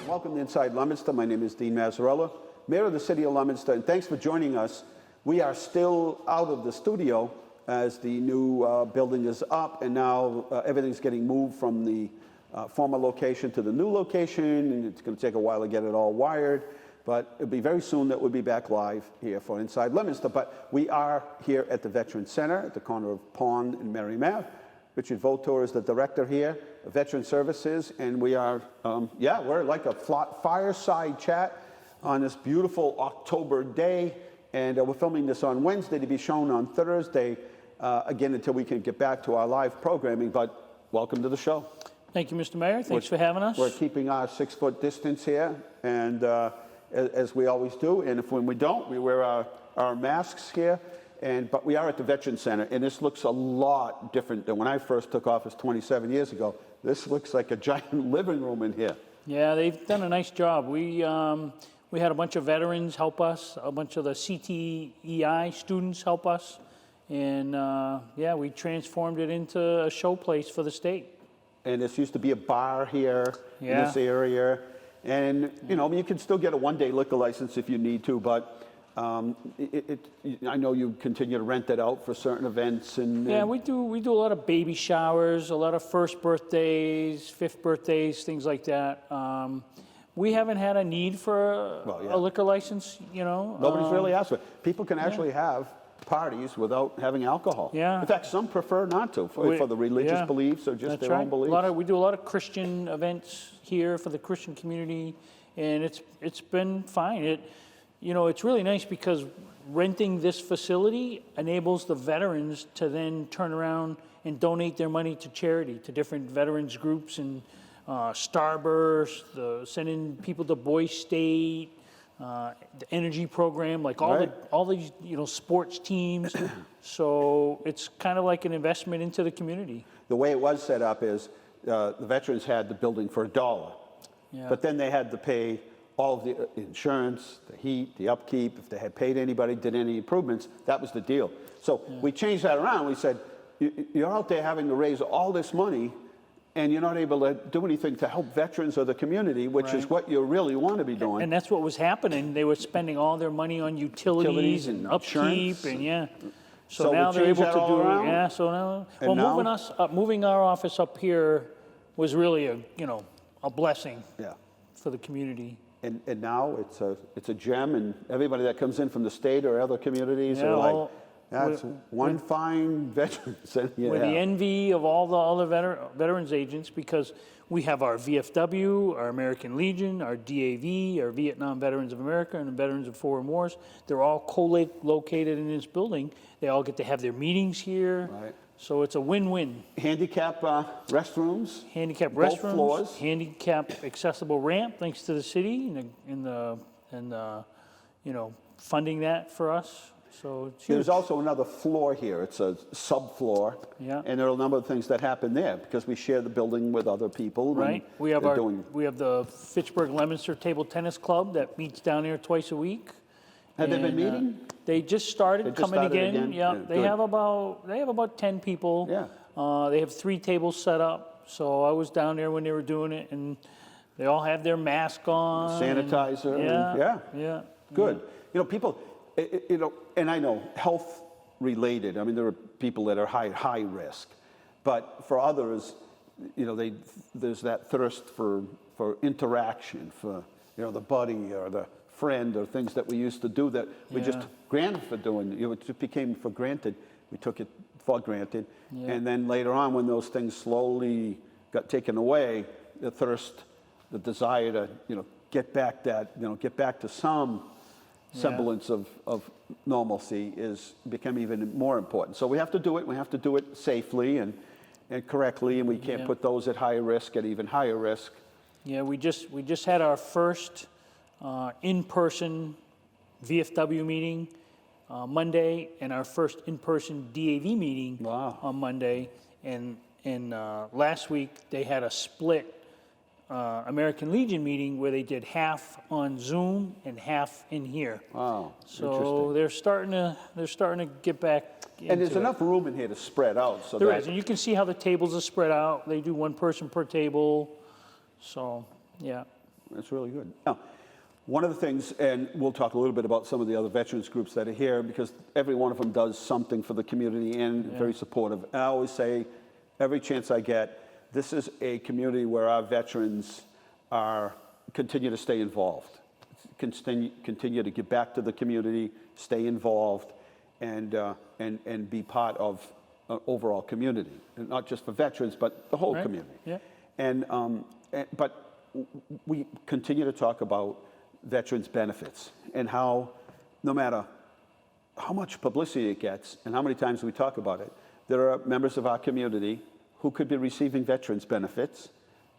Welcome to Inside Leominster. My name is Dean Mazzarella, Mayor of the City of Leominster, and thanks for joining us. We are still out of the studio as the new building is up, and now everything's getting moved from the former location to the new location, and it's going to take a while to get it all wired, but it'll be very soon that we'll be back live here for Inside Leominster. But we are here at the Veterans Center at the corner of Pond and Mary Ave. Richard Voutour is the director here of Veteran Services, and we are, we're like a fireside chat on this beautiful October day, and we're filming this on Wednesday to be shown on Thursday, again, until we can get back to our live programming, but welcome to the show. Thank you, Mr. Mayor. Thanks for having us. We're keeping our 6-foot distance here, and as we always do, and when we don't, we wear our masks here. But we are at the Veterans Center, and this looks a lot different than when I first took office 27 years ago. This looks like a giant living room in here. Yeah, they've done a nice job. We had a bunch of veterans help us, a bunch of the CTEI students help us, and we transformed it into a showplace for the state. And this used to be a bar here in this area, and you can still get a one-day liquor license if you need to, but I know you continue to rent it out for certain events, and we do a lot of baby showers, a lot of first birthdays, fifth birthdays, things like that. We haven't had a need for a liquor license, Nobody's really asked for it. People can actually have parties without having alcohol. Yeah. In fact, some prefer not to for the religious beliefs or just their own beliefs. We do a lot of Christian events here for the Christian community, and it's been fine. It's really nice because renting this facility enables the veterans to then turn around and donate their money to charity, to different veterans groups and Starburst, sending people to Boy State, the energy program, like all these sports teams. So it's kind of like an investment into the community. The way it was set up is the veterans had the building for $1, but then they had to pay all of the insurance, the heat, the upkeep. If they had paid anybody, did any improvements, that was the deal. So we changed that around. We said, you're out there having to raise all this money, and you're not able to do anything to help veterans or the community, which is what you really want to be doing. And that's what was happening. They were spending all their money on utilities and upkeep, and So now they're able to do it. So now, moving our office up here was really a blessing for the community. And now it's a gem, and everybody that comes in from the state or other communities are like, it's one fine veteran center. We're the envy of all the other veterans agents because we have our VFW, our American Legion, our DAV, our Vietnam Veterans of America, and the Veterans of Foreign Wars. They're all co-located in this building. They all get to have their meetings here. Right. So it's a win-win. Handicap restrooms. Handicap both restrooms. Floors. Handicap accessible ramp, thanks to the city and funding that for us. So it's huge. There's also another floor here. It's a subfloor. Yeah. And there are a number of things that happen there because we share the building with other people. Right. We have the Fitchburg Leominster Table Tennis Club that meets down here twice a week. Have they been meeting? They just started coming again. Yeah, they have about 10 people. Yeah. They have 3 tables set up. So I was down there when they were doing it, and they all have their mask on. Sanitizer. Yeah. Good. people, and I know health related. I mean, there are people that are high risk, but for others, there's that thirst for interaction, for the buddy or the friend or things that we used to do that we just took granted for doing. It just became for granted. We took it for granted. Yeah. And then later on, when those things slowly got taken away, the thirst, the desire to, get back to some semblance of normalcy is become even more important. So we have to do it. We have to do it safely and correctly, and we can't put those at higher risk at even higher risk. Yeah, we just had our first in-person VFW meeting Monday, and our first in-person DAV meeting on Monday. And last week they had a split American Legion meeting where they did half on Zoom and half in here. Wow, so they're starting to get back into and there's enough room in here to spread out. So there is, and you can see how the tables are spread out. They do one person per table. So yeah, that's really good. Now, one of the things, and we'll talk a little bit about some of the other veterans groups that are here, because every one of them does something for the community and very supportive. And I always say, every chance I get, this is a community where our veterans continue to stay involved, continue to give back to the community, stay involved, and be part of an overall community, and not just for veterans, but the whole community. Yeah. But we continue to talk about veterans benefits and how, no matter how much publicity it gets and how many times we talk about it, there are members of our community who could be receiving veterans benefits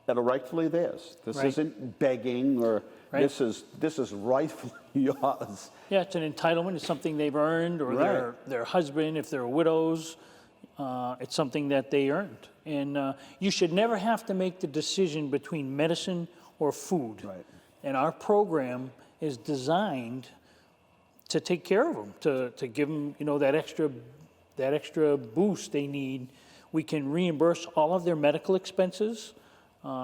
that are rightfully theirs. This isn't begging, or this is rightfully yours. Yeah, it's an entitlement. It's something they've earned, or their husband, if they're widows, it's something that they earned. And you should never have to make the decision between medicine or food. Right. And our program is designed to take care of them, to give them, that extra boost they need. We can reimburse all of their medical expenses.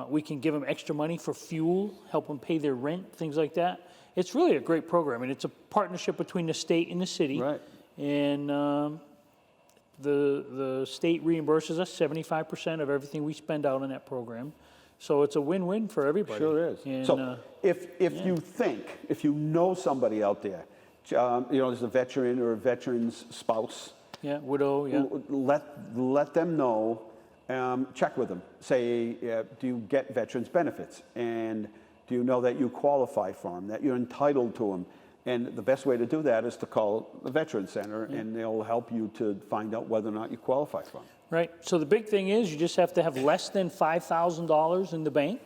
We can give them extra money for fuel, help them pay their rent, things like that. It's really a great program, and it's a partnership between the state and the city. Right. And the state reimburses us 75% of everything we spend out on that program. So it's a win-win for everybody. Sure is. And, so if you know somebody out there, there's a veteran or a veteran's spouse, widow, let them know, check with them. Say, do you get veterans benefits? And do you know that you qualify for them, that you're entitled to them? And the best way to do that is to call the Veterans Center, and they'll help you to find out whether or not you qualify for them. Right. So the big thing is you just have to have less than $5,000 in the bank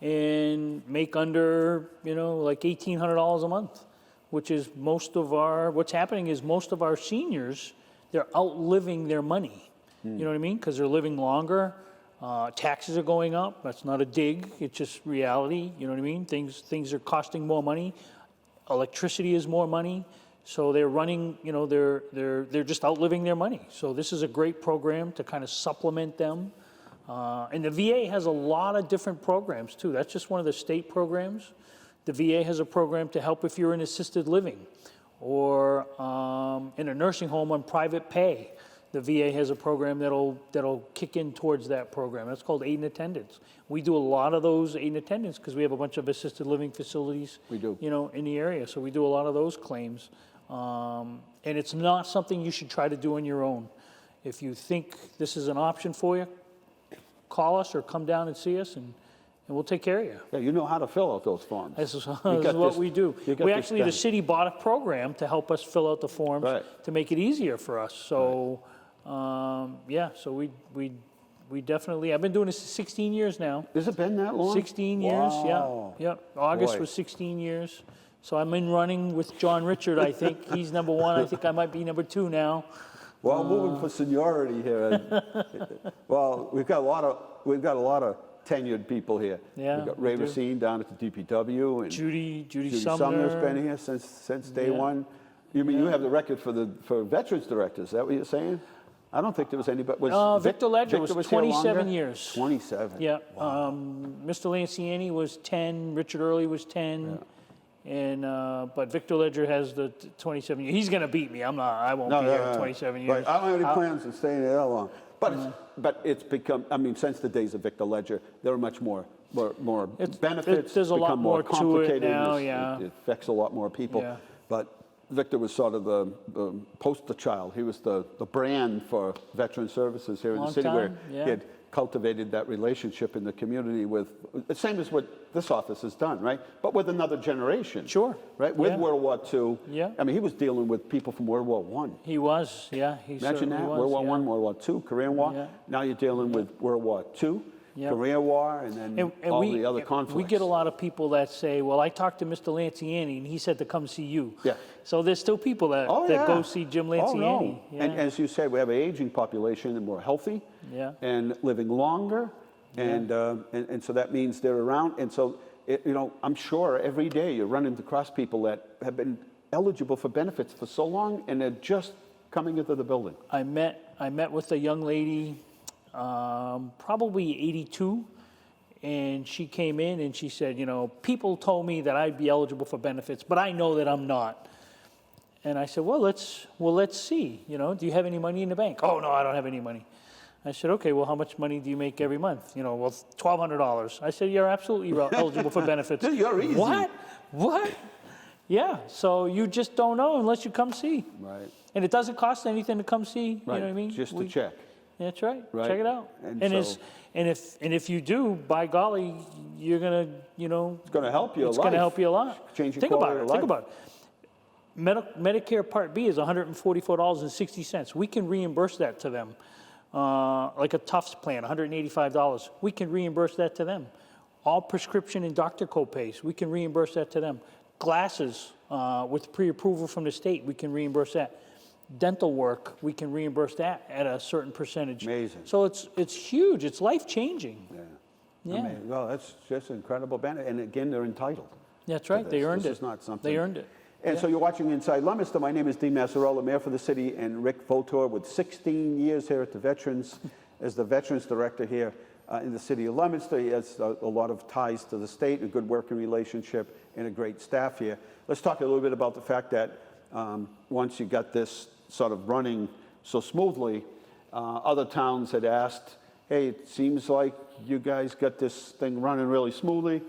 and make under, like $1,800 a month, which is what's happening is most of our seniors, they're outliving their money. You know what I mean? Because they're living longer. Taxes are going up. That's not a dig. It's just reality. You know what I mean? Things are costing more money. Electricity is more money. So they're running, they're just outliving their money. So this is a great program to kind of supplement them. And the VA has a lot of different programs too. That's just one of the state programs. The VA has a program to help if you're in assisted living or in a nursing home on private pay. The VA has a program that'll kick in towards that program. That's called aid and attendance. We do a lot of those aid and attendance because we have a bunch of assisted living facilities. We do. In the area. So we do a lot of those claims. And it's not something you should try to do on your own. If you think this is an option for you, call us or come down and see us, and we'll take care of you. Yeah, you know how to fill out those forms. This is what we do. The city bought a program to help us fill out the forms to make it easier for us. So, so we definitely, I've been doing this 16 years now. Has it been that long? 16 years, yeah. August was 16 years. So I'm in running with John Richard, I think. He's number one. I think I might be number two now. Well, I'm moving for seniority here. Well, we've got a lot of tenured people here. Yeah, we've got Ray Racine down at the DPW, and Judy Sumner's been here since day one. You mean you have the record for veterans directors? Is that what you're saying? I don't think there was anybody. Victor Ledger was 27 years. 27. Yeah. Wow. Mr. Lanciani was 10. Richard Early was 10. Yeah. And but Victor Ledger has the 27 years. He's going to beat me. I'm not. I won't be here in 27 years. Right. I don't have any plans of staying there that long. But it's become. I mean, since the days of Victor Ledger, there are much more benefits. There's a lot more to it now. It affects a lot more people. Yeah. But Victor was sort of the poster child. He was the brand for veteran services here in the city, where he had cultivated that relationship in the community with, the same as what this office has done, right? But with another generation. Sure. Right? With Yeah. World War II. Yeah. I mean, he was dealing with people from World War I. He was, yeah. He Imagine certainly that, was, World War yeah. I, World War II, Korean War. Yeah. Now you're dealing with World War II, Yeah. Korean War, and then all the other conflicts. We get a lot of people that say, well, I talked to Mr. Lanciani, and he said to come see you. Yeah. So there's still people that, Oh, that yeah. go see Jim Lanciani. Oh, no. Yeah. And as you said, we have an aging population, and we're healthy, Yeah. and living longer, and so that means they're around. And so, I'm sure every day you're running across people that have been eligible for benefits for so long, and they're just coming into the building. I met with a young lady, probably 82, and she came in and she said, people told me that I'd be eligible for benefits, but I know that I'm not. And I said, well, let's see. Do you have any money in the bank? Oh, no, I don't have any money. I said, okay, well, how much money do you make every month? Well, $1,200. I said, you're absolutely eligible for benefits. You're easy. What? Yeah, so you just don't know unless you come see. Right. And it doesn't cost anything to come see, Right. you know what I mean? Just to check. That's right. Right. Check it out. And if you do, by golly, you're gonna, It's going to help you a lot. it's gonna help you a lot. Change your Think about quality it. of Think life. about it. Medicare Part B is $144.60. We can reimburse that to them, like a Tufts plan, $185. We can reimburse that to them. All prescription and doctor copays, we can reimburse that to them. Glasses with pre-approval from the state, we can reimburse that. Dental work, we can reimburse that at a certain percentage. Amazing. So it's huge. It's life-changing. Yeah. Yeah. Amazing. Well, that's just an incredible benefit. And again, they're entitled. That's right. They earned it. This is not something. They earned it. And so you're watching Inside Leominster. My name is Dean Massarola, Mayor for the city, and Rick Voutour with 16 years here at the Veterans, as the Veterans Director here in the city of Leominster. He has a lot of ties to the state, a good working relationship, and a great staff here. Let's talk a little bit about the fact that once you got this sort of running so smoothly, other towns had asked, hey, it seems like you guys got this thing running really smoothly.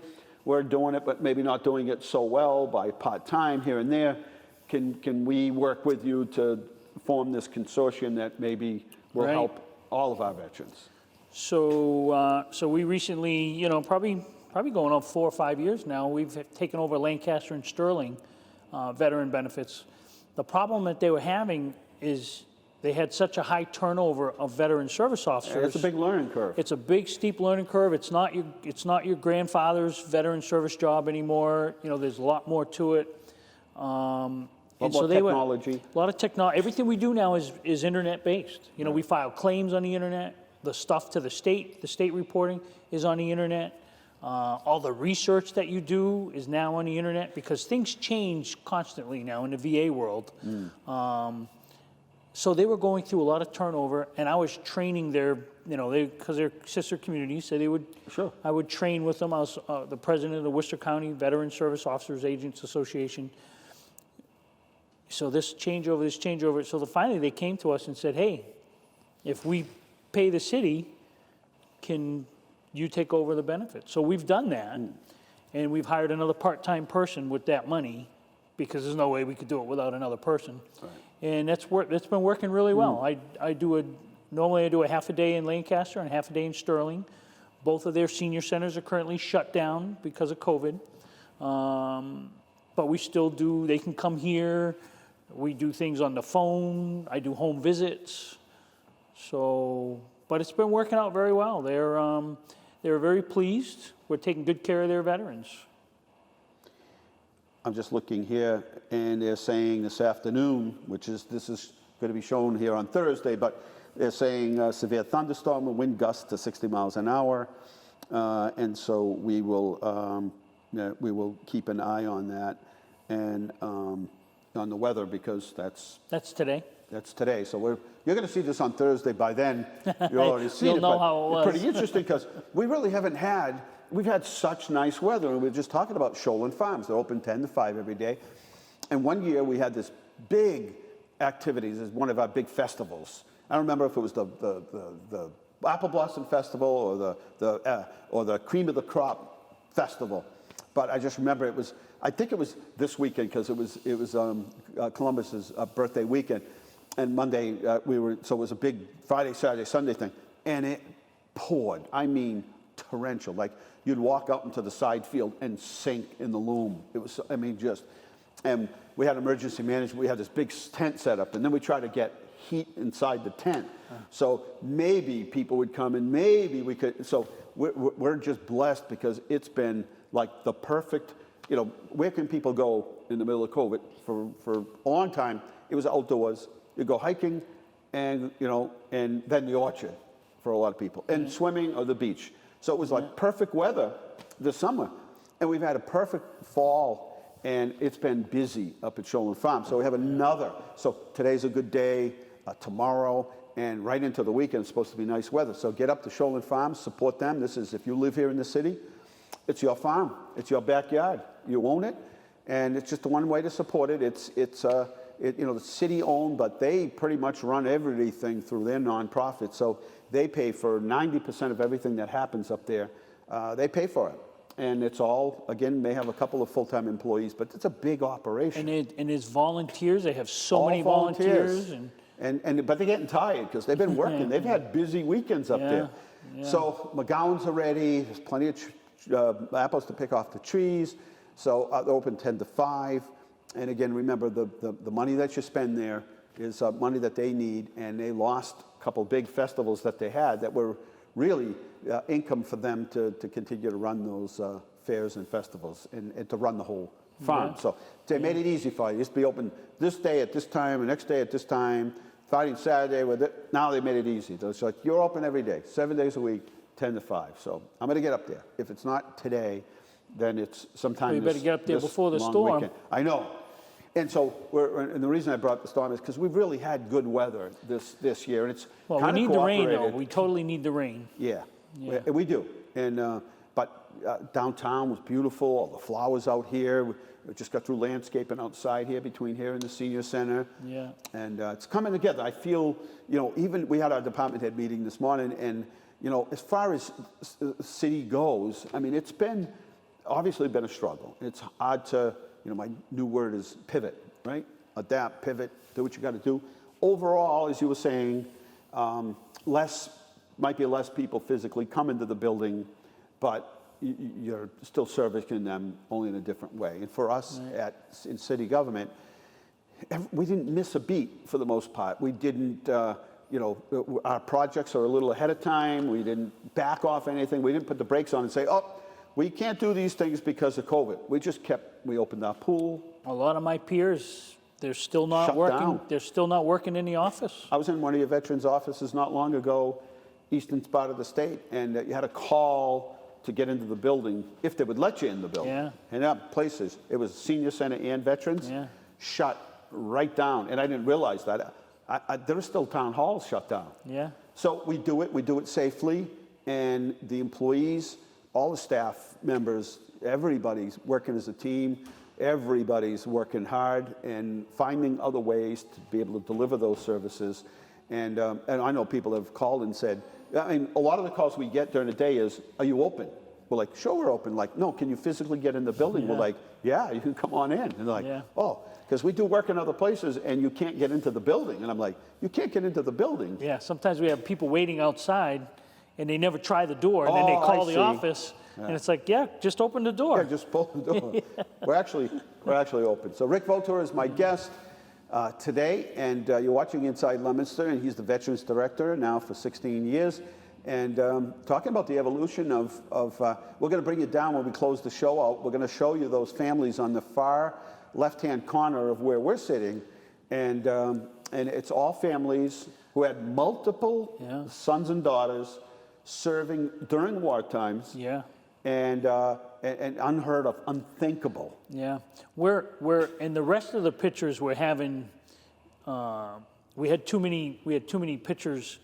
We're doing it, but maybe not doing it so well by part-time here and there. Can we work with you to form this consortium that maybe will Right. help all of our veterans? So we recently, probably going on 4 or 5 years now, we've taken over Lancaster and Sterling veteran benefits. The problem that they were having is they had such a high turnover of veteran service officers. It's a big learning curve. It's a big, steep learning curve. It's not your grandfather's veteran service job anymore. There's a lot more to it. And more technology. A lot of technology. Everything we do now is internet-based. We file claims on the internet. The stuff to the state reporting is on the internet. All the research that you do is now on the internet because things change constantly now in the VA world. So they were going through a lot of turnover, and I was training their, because they're sister communities, so they would. Sure. I would train with them. I was the president of the Worcester County Veteran Service Officers Agents Association. So this changeover. So finally they came to us and said, hey, if we pay the city, can you take over the benefits? So we've done that, and we've hired another part-time person with that money because there's no way we could do it without another person. Right. And that's been working really well. Normally I do a half a day in Lancaster and half a day in Sterling. Both of their senior centers are currently shut down because of COVID. But we still do, they can come here. We do things on the phone. I do home visits. So, but it's been working out very well. They're very pleased. We're taking good care of their veterans. I'm just looking here, and they're saying this afternoon, this is going to be shown here on Thursday, but they're saying severe thunderstorm and wind gusts to 60 miles an hour, and so we will keep an eye on that and on the weather because that's today. That's today. So you're going to see this on Thursday. By then, you'll already see You'll it. know how it was. Pretty interesting because we really haven't had. We've had such nice weather, and we were just talking about Shoalin Farms. They're open 10 to 5 every day. And one year we had this big activities as one of our big festivals. I don't remember if it was the Apple Blossom Festival or the Cream of the Crop Festival, but I just remember it was. I think it was this weekend because it was Columbus's birthday weekend, and Monday so it was a big Friday, Saturday, Sunday thing, and poured. I mean, torrential. Like you'd walk out into the side field and sink in the loom. It was, I mean, just, and we had emergency management. We had this big tent set up, and then we tried to get heat inside the tent. So maybe people would come and maybe we could, so we're just blessed because it's been like the perfect, you know, where can people go in the middle of COVID? For a long time, it was outdoors. You go hiking and, you know, and then the orchard for a lot of people, and swimming or the beach. So it was like perfect weather this summer. And we've had a perfect fall, and it's been busy up at Shoreland Farm. So we have another, so today's a good day, tomorrow, and right into the weekend, it's supposed to be nice weather. So get up to Shoreland Farm, support them. This is, if you live here in the city, it's your farm, it's your backyard. You own it, and it's just one way to support it. It's you know, the city owned, but they pretty much run everything through their nonprofit. So they pay for 90% of everything that happens up there. They pay for it. And it's all, again, they have a couple of full-time employees, but it's a big operation. And it's volunteers. They have so many volunteers. But they're getting tired because they've been working. They've had busy weekends up there. Yeah. So McGowan's are ready. There's plenty of apples to pick off the trees. So they're open 10 to 5. And again, remember, the money that you spend there is money that they need, and they lost a couple big festivals that they had that were really income for them to continue to run those fairs and festivals and to run the whole farm. Yeah. So they made it easy for you. Just be open this day at this time, the next day at this time, Friday and Saturday with it. Now they made it easy. So it's like you're open every day, 7 days a week, 10 to 5. So I'm going to get up there. If it's not today, then it's sometime Well, you better get up there before the storm. Weekend. I know. And so, and the reason I brought the storm is because we've really had good weather this year, and it's Well, we need the rain, though. We totally need the rain. Yeah. We do. And but downtown was beautiful. All the flowers out here. We just got through landscaping outside here, between here and the senior center. Yeah. And it's coming together. I feel, you know, even we had our department head meeting this morning, and you know, as far as city goes, I mean, it's been obviously been a struggle. It's hard to. You know, my new word is pivot, right? Adapt, pivot, do what you got to do. Overall, as you were saying, might be less people physically come into the building, but you're still servicing them only in a different way. And for us in city government, we didn't miss a beat for the most part. We didn't, you know, our projects are a little ahead of time. We didn't back off anything. We didn't put the brakes on and say, oh, we can't do these things because of COVID. We opened our pool. A lot of my peers, they're still not working. Down. They're still not working in the office. I was in one of your veterans' offices not long ago, eastern part of the state, and you had a call to get into the building, if they would let you in the building. Yeah. And places, it was senior center and veterans, shut right down. And I didn't realize that. There are still town halls shut down. Yeah. So we do it safely, and the employees, all the staff members, everybody's working as a team. Everybody's working hard and finding other ways to be able to deliver those services. And I know people have called and said, I mean, a lot of the calls we get during the day is, are you open? We're like, sure, we're open. Like, no, can you physically get in the building? Yeah. We're like, yeah, you can come on in. And they're like, oh, because we do work in other places and you can't get into the building. And I'm like, you can't get into the building. Yeah, sometimes we have people waiting outside and they never try the door, and then they call the office, and it's like, just open the door. Yeah, just open the door. We're actually open. So Rick Voutour is my guest today, and you're watching Inside Leominster, and he's the Veterans Director now for 16 years. And talking about the evolution of we're going to bring you down when we close the show out. We're going to show you those families on the far left-hand corner of where we're sitting, and it's all families who had multiple sons and daughters serving during war times. Yeah. And unheard of, unthinkable. Yeah. We're in the rest of the pictures we're having. We had too many pictures.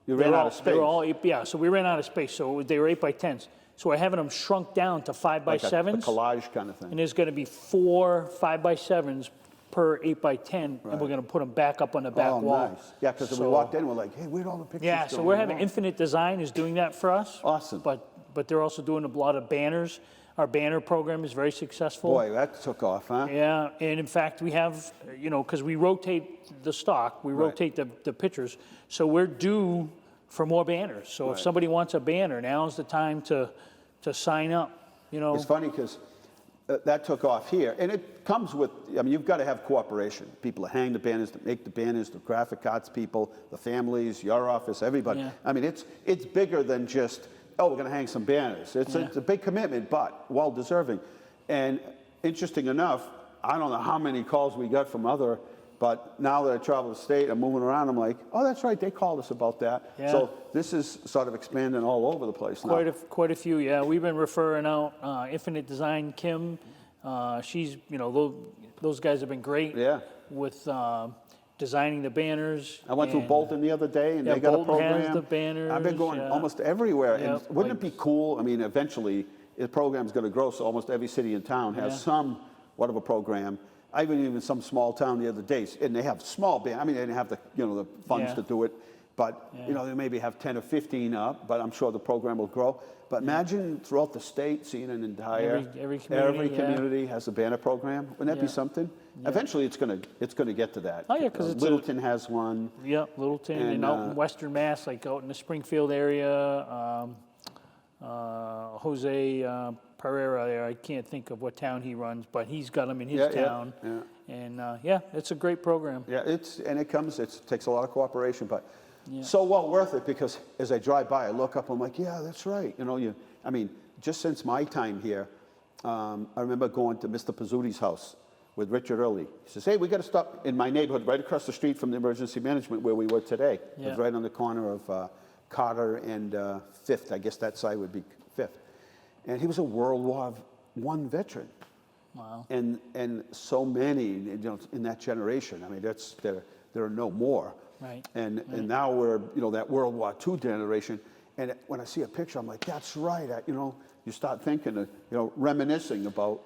You ran out of space. So we ran out of space. So they were 8x10s. So we're having them shrunk down to 5x7s. A collage kind of thing. And there's going to be 4 5x7s per 8x10, and we're going to put them back up on the back wall. Nice. Yeah, because we walked in, we're like, hey, where'd all the pictures go? Yeah, so we're having Infinite Design is doing that for us. Awesome. But they're also doing a lot of banners. Our banner program is very successful. Boy, that took off, huh? Yeah, and in fact, we have, because we rotate the stock, we rotate the pictures. So we're due for more banners. So if somebody wants a banner, now's the time to sign up, you know. It's funny because that took off here, and it comes with, I mean, you've got to have cooperation. People that hang the banners, that make the banners, the graphic arts people, the families, your office, everybody. Yeah. I mean, it's bigger than just, oh, we're going to hang some banners. It's a big commitment, but well-deserving. And interesting enough, I don't know how many calls we got from other, but now that I travel the state, I'm moving around, I'm like, oh, that's right, they called us about that. Yeah. So this is sort of expanding all over the place now. Quite a few, yeah. We've been referring out Infinite Design Kim. She's, you know, those guys have been great with designing the banners. I went through Bolton the other day, and they got Bolton a program. has the banners. I've been going almost everywhere. Yep, And wouldn't it be cool? I mean, eventually, the program's going to grow, so almost every city in town has somewhat of a program. I even some small town the other day, and they have small band. I mean, they didn't have the the funds to do it, but you know, they maybe have 10 or 15 up. But I'm sure the program will grow. But imagine throughout the state, seeing an entire every community has a banner program. Wouldn't that be something? Eventually, it's gonna get to that. Oh yeah, because Littleton has one. Yeah, Littleton, and out in Western Mass, like out in the Springfield area, Jose Pereira there. I can't think of what town he runs, but he's got them in his town. And it's a great program. Yeah, it takes a lot of cooperation, but so well worth it, because as I drive by, I look up, I'm like, yeah, that's right. You know, I mean, just since my time here, I remember going to Mr. Pizzuti's house with Richard Early. He says, hey, we got to stop in my neighborhood right across the street from the emergency management where we were today. It was right on the corner of Carter and 5th. I guess that side would be 5th. And he was a World War I veteran. Wow. And so many, in that generation. I mean, there are no more. Right. And now we're, that World War II generation. And when I see a picture, I'm like, that's right. You start thinking, reminiscing about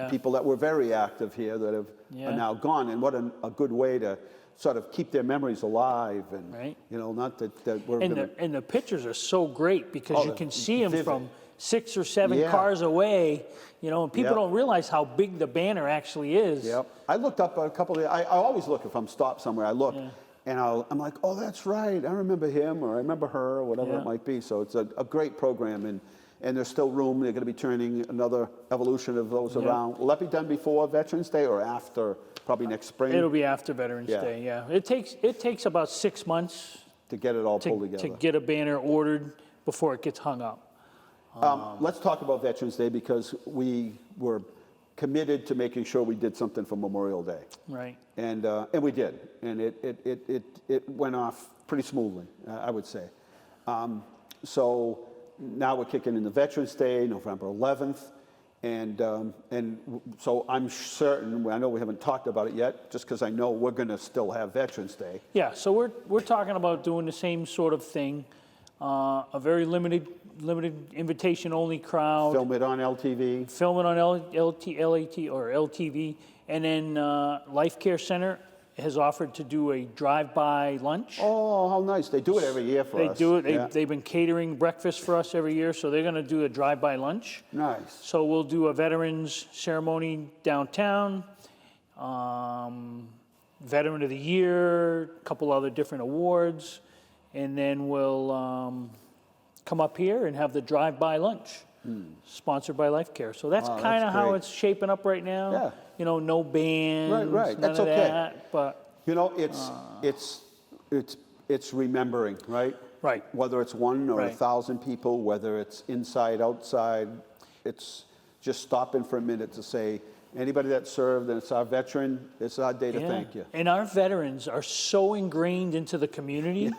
people that were very active here that are now gone. And what a good way to sort of keep their memories alive. And, not that we're and the pictures are so great, because you can see them vivid. from 6 or 7 cars away, and people don't realize how big the banner actually is. Yep. I looked up a couple of, I always look, if I'm stopped somewhere, I look, and I'm like, oh, that's right, I remember him, or I remember her, or whatever it might be. So it's a great program, and there's still room. They're going to be turning another evolution of those around. Will that be done before Veterans Day or after, probably next spring? It'll be after Veterans Day, It takes about 6 months to get it all pulled together. To get a banner ordered before it gets hung up. Let's talk about Veterans Day, because we were committed to making sure we did something for Memorial Day. Right. And we did. And it went off pretty smoothly, I would say. So now we're kicking in the Veterans Day, November 11th. And so I'm certain, I know we haven't talked about it yet, just because I know we're going to still have Veterans Day. Yeah, so we're talking about doing the same sort of thing. A very limited invitation-only crowd. Film it on LTV. Film it on LTV. And then Life Care Center has offered to do a drive-by lunch. Oh, how nice. They do it every year for us. They do it. They've been catering breakfast for us every year, so they're going to do a drive-by lunch. Nice. So we'll do a veterans ceremony downtown, Veteran of the Year, a couple other different awards, and then we'll come up here and have the drive-by lunch, sponsored by Life Care. So that's kind of how it's shaping up right now. Yeah. No bands, right. none That's of okay. that. But it's remembering, right? Right. Whether it's 1 or 1,000 people, whether it's inside, outside, it's just stopping for a minute to say, anybody that served, and it's our veteran, it's our day to thank you. And our veterans are so ingrained into the community.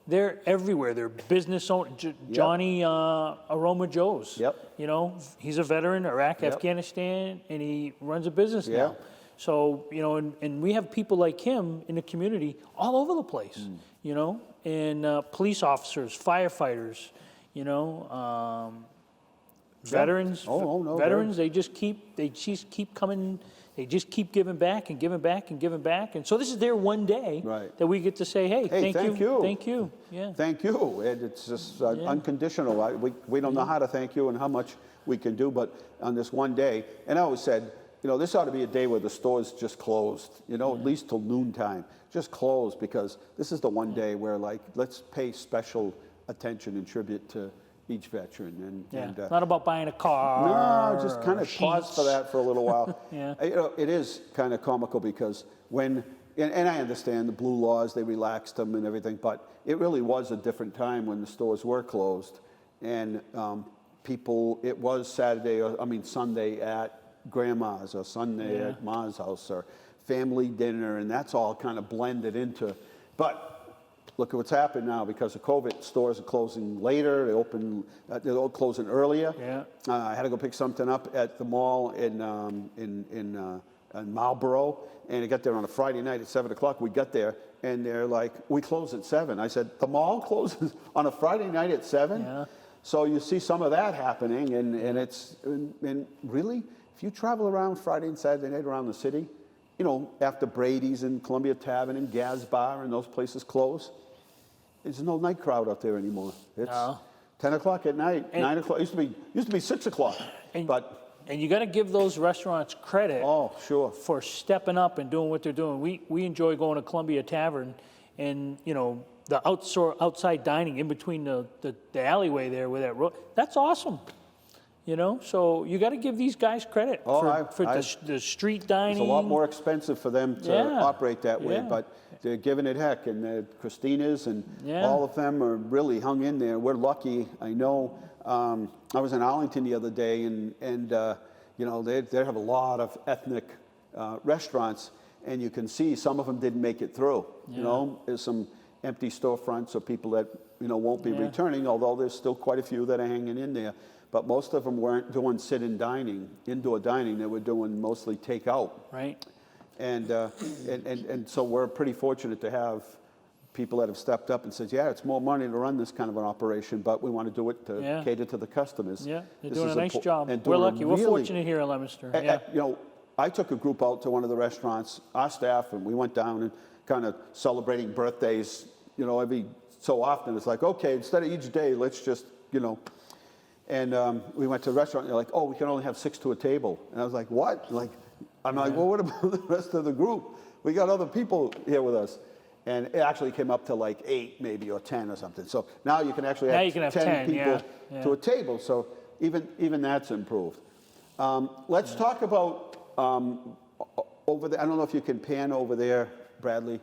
They're everywhere. They're business owners. Johnny Aroma Joe's. Yep. He's a veteran, Iraq, Afghanistan, and he runs a business now. So, and we have people like him in the community all over the place, and police officers, firefighters, veterans, veterans, they just keep coming, they just keep giving back and giving back and giving back. And so this is their one day that we get to say, hey, thank you. Yeah. Thank you. It's just unconditional. We don't know how to thank you and how much we can do, but on this one day, and I always said, you know, this ought to be a day where the stores just closed, you know, at least till noontime, just closed, because this is the one day where, like, let's pay special attention and tribute to each veteran. Not about buying a car. No, just kind of pause for that for a little while. Yeah. You know, it is kind of comical because when, and I understand the blue laws, they relaxed them and everything, but it really was a different time when the stores were closed. And people, it was Sunday at grandma's or Sunday at ma's house or family dinner, and that's all kind of blended into. But look at what's happened now because of COVID. Stores are closing later. They're all closing earlier. Yeah. I had to go pick something up at the mall in Marlboro, and I got there on a Friday night at 7 o'clock. We got there, and they're like, "We close at 7." I said, "The mall closes on a Friday night at 7?" Yeah. So you see some of that happening, and really, if you travel around Friday and Saturday night around the city, you know, after Brady's and Columbia Tavern and Gaz Bar and those places close, there's no night crowd up there anymore. It's 10 o'clock at night, 9 o'clock. It used to be 6 o'clock. And you got to give those restaurants credit. Oh, sure. For stepping up and doing what they're doing. We enjoy going to Columbia Tavern, and you know, the outside dining in between the alleyway there with that road. That's awesome. You know, so you got to give these guys credit for the street dining. It's a lot more expensive for them to operate that way, but they're giving it heck. And Christina's and all of them are really hung in there. We're lucky. I know I was in Arlington the other day, and you know, they have a lot of ethnic restaurants, and you can see some of them didn't make it through. You know, there's some empty storefronts or people that, you know, won't be returning, although there's still quite a few that are hanging in there. But most of them weren't doing sit-in dining, indoor dining. They were doing mostly takeout. Right. And so we're pretty fortunate to have people that have stepped up and said, yeah, it's more money to run this kind of an operation, but we want to do it to cater to the customers. Yeah, they're doing a nice job. We're lucky. We're fortunate here in Leominster. You know, I took a group out to one of the restaurants, our staff, and we went down and kind of celebrating birthdays, you know, every so often. It's like, okay, instead of each day, let's just, you know. And we went to the restaurant, and they're like, oh, we can only have 6 to a table. And I was like, what? I'm like, well, what about the rest of the group? We got other people here with us. And it actually came up to like 8 maybe, or 10 or something. So now you can actually have 10 people to a table. So even that's improved. Let's talk about over there. I don't know if you can pan over there, Bradley,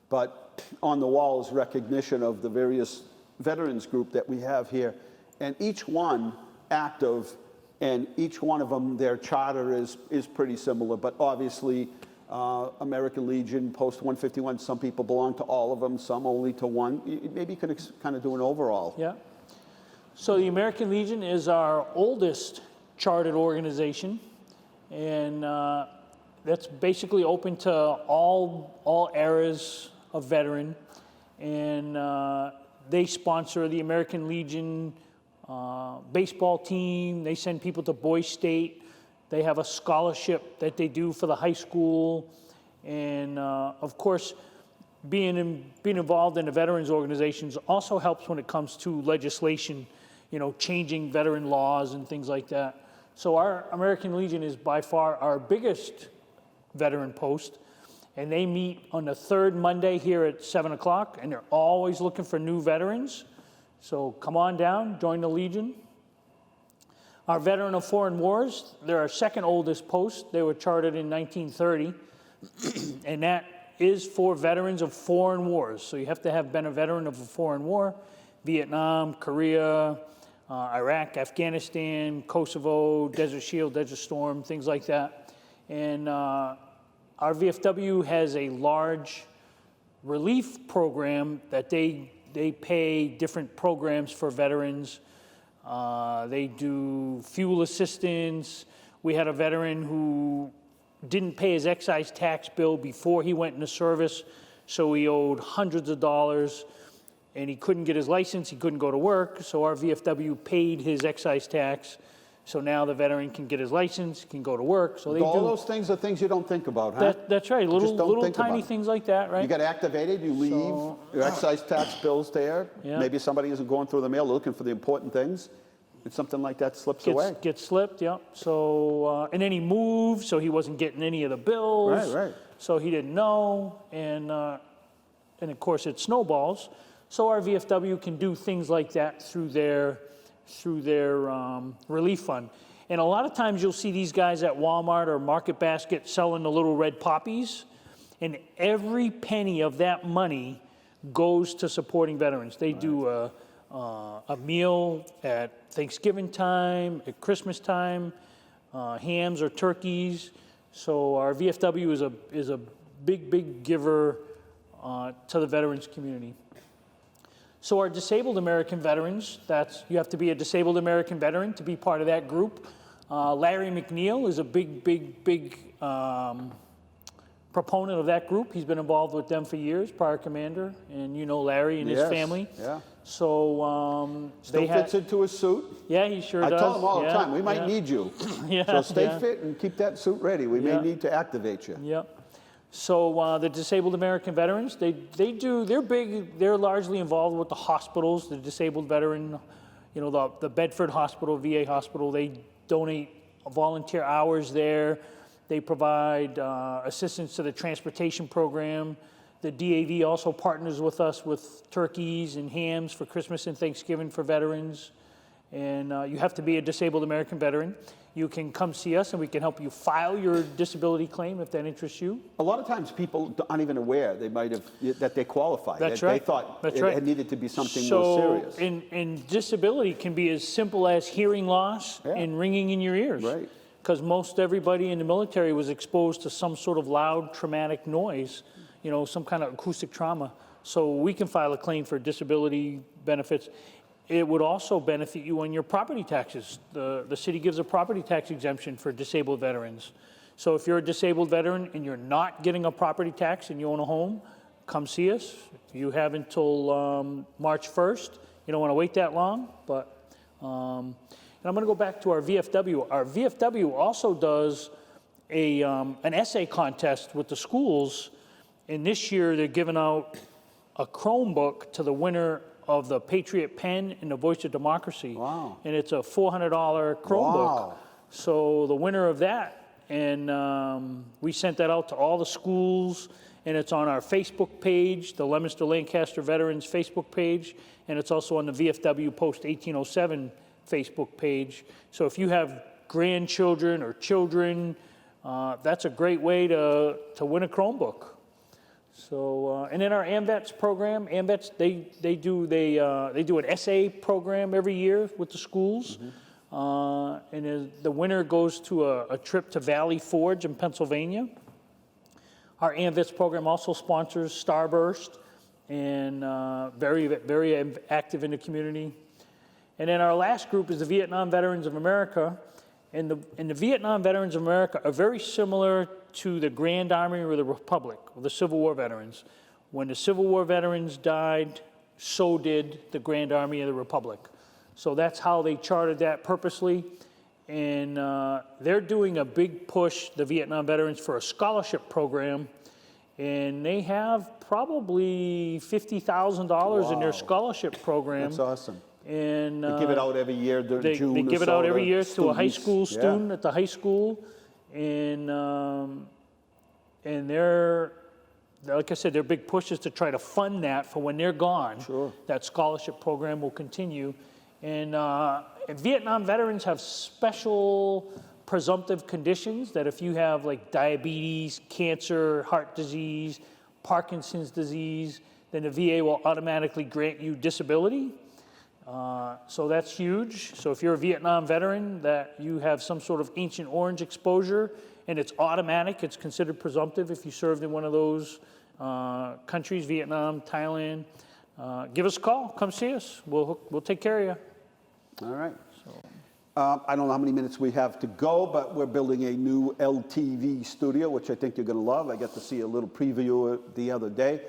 but on the wall is recognition of the various veterans group that we have here. And each one active, and each one of them, their charter is pretty similar, but obviously American Legion, Post 151, some people belong to all of them, some only to one. Maybe you could kind of do an overall. Yeah. So the American Legion is our oldest chartered organization, and that's basically open to all eras of veteran, and they sponsor the American Legion baseball team. They send people to Boys State. They have a scholarship that they do for the high school. And of course, being involved in the veterans organizations also helps when it comes to legislation, you know, changing veteran laws and things like that. So our American Legion is by far our biggest veteran post. And they meet on the 3rd Monday here at 7 o'clock, and they're always looking for new veterans. So come on down, join the Legion. Our Veteran of Foreign Wars, they're our second oldest post. They were chartered in 1930, and that is for veterans of foreign wars. So you have to have been a veteran of a foreign war: Vietnam, Korea, Iraq, Afghanistan, Kosovo, Desert Shield, Desert Storm, things like that. And our VFW has a large relief program that they pay different programs for veterans. They do fuel assistance. We had a veteran who didn't pay his excise tax bill before he went into service, so he owed hundreds of dollars, and he couldn't get his license, he couldn't go to work, so our VFW paid his excise tax. So now the veteran can get his license, can go to work. So all those things are things you don't think about, huh? That's right. Little tiny things like that, right? You get activated, you leave, your excise tax bill's there. Yeah. Maybe somebody isn't going through the mail looking for the important things. and something like that slips away. Gets slipped, yeah. So, and then he moved, so he wasn't getting any of the bills. Right. So he didn't know, and of course it snowballs. So our VFW can do things like that through their relief fund. And a lot of times you'll see these guys at Walmart or Market Basket selling the little red poppies, and every penny of that money goes to supporting veterans. They do a meal at Thanksgiving time, at Christmas time, hams or turkeys. So our VFW is a big giver to the veterans community. So our disabled American veterans, you have to be a disabled American veteran to be part of that group. Larry McNeil is a big proponent of that group. He's been involved with them for years, prior commander, and you know Larry and his family. Yeah. So still fits into a suit. Yeah, he sure does. I tell him all the time, we might need you. So stay fit and keep that suit ready. We may need to activate you. Yep. So the disabled American veterans, they're big, they're largely involved with the hospitals, the disabled veteran, you know, the Bedford Hospital, VA Hospital, they donate volunteer hours there. They provide assistance to the transportation program. The DAV also partners with us with turkeys and hams for Christmas and Thanksgiving for veterans. And you have to be a disabled American veteran. You can come see us and we can help you file your disability claim if that interests you. A lot of times people aren't even aware that they qualify. That's right. They thought That's it right. had needed to be something more serious. And disability can be as simple as hearing loss and ringing in your ears. Right. Because most everybody in the military was exposed to some sort of loud traumatic noise, you know, some kind of acoustic trauma. So we can file a claim for disability benefits. It would also benefit you on your property taxes. The city gives a property tax exemption for disabled veterans. So if you're a disabled veteran and you're not getting a property tax and you own a home, come see us. You have until March 1st. You don't want to wait that long, but, and I'm going to go back to our VFW. Our VFW also does an essay contest with the schools, and this year they're giving out a Chromebook to the winner of the Patriot Pen and the Voice of Democracy. Wow. And it's a $400 Chromebook. Wow. So the winner of that, and we sent that out to all the schools, and it's on our Facebook page, the Leominster Lancaster Veterans Facebook page, and it's also on the VFW Post 1807 Facebook page. So if you have grandchildren or children, that's a great way to win a Chromebook. So, and in our AMVETS program, AMVETS, they do an essay program every year with the schools. And the winner goes to a trip to Valley Forge in Pennsylvania. Our AMVETS program also sponsors Starburst, and very active in the community. And then our last group is the Vietnam Veterans of America. And the Vietnam Veterans of America are very similar to the Grand Army or the Republic, or the Civil War veterans. When the Civil War veterans died, so did the Grand Army of the Republic. So that's how they chartered that purposely. And they're doing a big push, the Vietnam veterans, for a scholarship program. And they have probably $50,000 in their scholarship program. That's awesome. And they give it out every year during June. They give it out every year to a high school student at the high school, and they're, like I said, their big push is to try to fund that for when they're gone. Sure. That scholarship program will continue, and Vietnam veterans have special presumptive conditions that if you have like diabetes, cancer, heart disease, Parkinson's disease, then the VA will automatically grant you disability. So that's huge. So if you're a Vietnam veteran that you have some sort of Agent Orange exposure and it's automatic, it's considered presumptive if you served in one of those countries, Vietnam, Thailand, give us a call, come see us. We'll take care of you. All right. I don't know how many minutes we have to go, but we're building a new Ltv Studio, which I think you're going to love. I got to see a little preview the other day.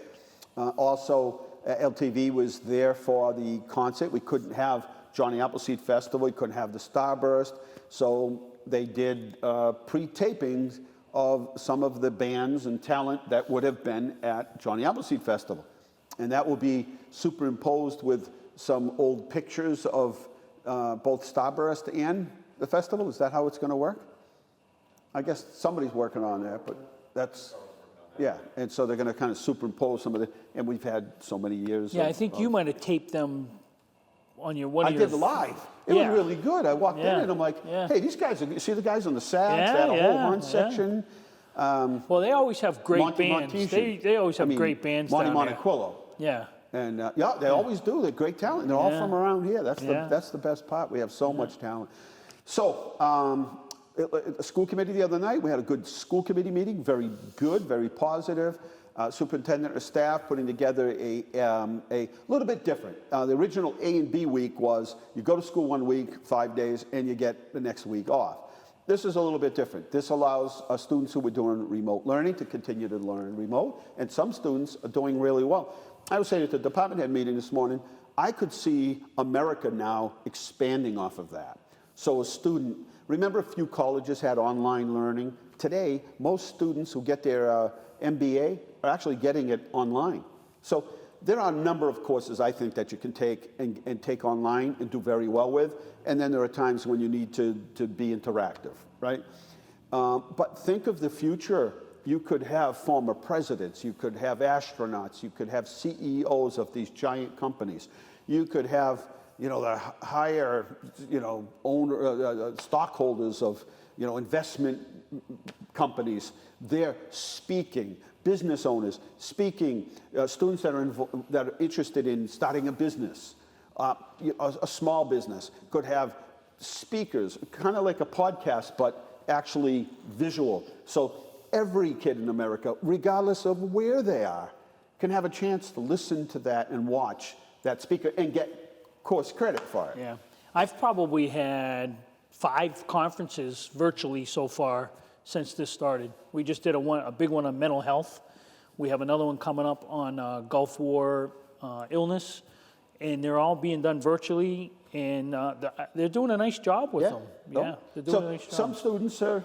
Also, LTV was there for the concert. We couldn't have Johnny Appleseed Festival. We couldn't have the Starburst. So they did pre-tapings of some of the bands and talent that would have been at Johnny Appleseed Festival. And that will be superimposed with some old pictures of both Starburst and the festival? Is that how it's going to work? I guess somebody's working on that, but that's, yeah. And so they're going to kind of superimpose some of the, and we've had so many years. Yeah, I think you might have taped them on your one of your... I did live. It was really good. I walked in and I'm like, hey, these guys, see the guys on the sax? They had a whole horn section. Well, they always have great bands. They always have great bands down there. Montequillo. Yeah. And they always do. They're great talent. They're all from around here. That's the best part. We have so much talent. So, a school committee the other night, we had a good school committee meeting, very good, very positive. Superintendent or staff putting together a little bit different. The original A and B week was you go to school 1 week, 5 days, and you get the next week off. This is a little bit different. This allows students who were doing remote learning to continue to learn remote, and some students are doing really well. I was saying at the department head meeting this morning, I could see America now expanding off of that. So a student, remember a few colleges had online learning? Today, most students who get their MBA are actually getting it online. So there are a number of courses I think that you can take and take online and do very well with. And then there are times when you need to be interactive, right? But think of the future. You could have former presidents, you could have astronauts, you could have CEOs of these giant companies. You could have, the higher, stockholders of, investment companies. They're speaking, business owners speaking, students that are interested in starting a business, a small business could have speakers, kind of like a podcast, but actually visual. So every kid in America, regardless of where they are, can have a chance to listen to that and watch that speaker and get course credit for it. Yeah, I've probably had 5 conferences virtually so far since this started. We just did a big one on mental health. We have another one coming up on Gulf War illness, and they're all being done virtually, and they're doing a nice job with them. Yeah, they're doing a nice job. Some students are,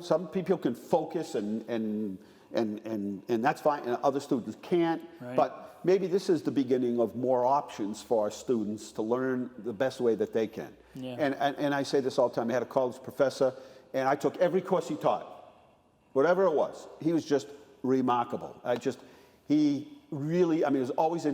some people can focus and that's fine, and other students can't. Right. But maybe this is the beginning of more options for our students to learn the best way that they can. Yeah. And I say this all the time. I had a college professor, and I took every course he taught, whatever it was. He was just remarkable. He really, I was always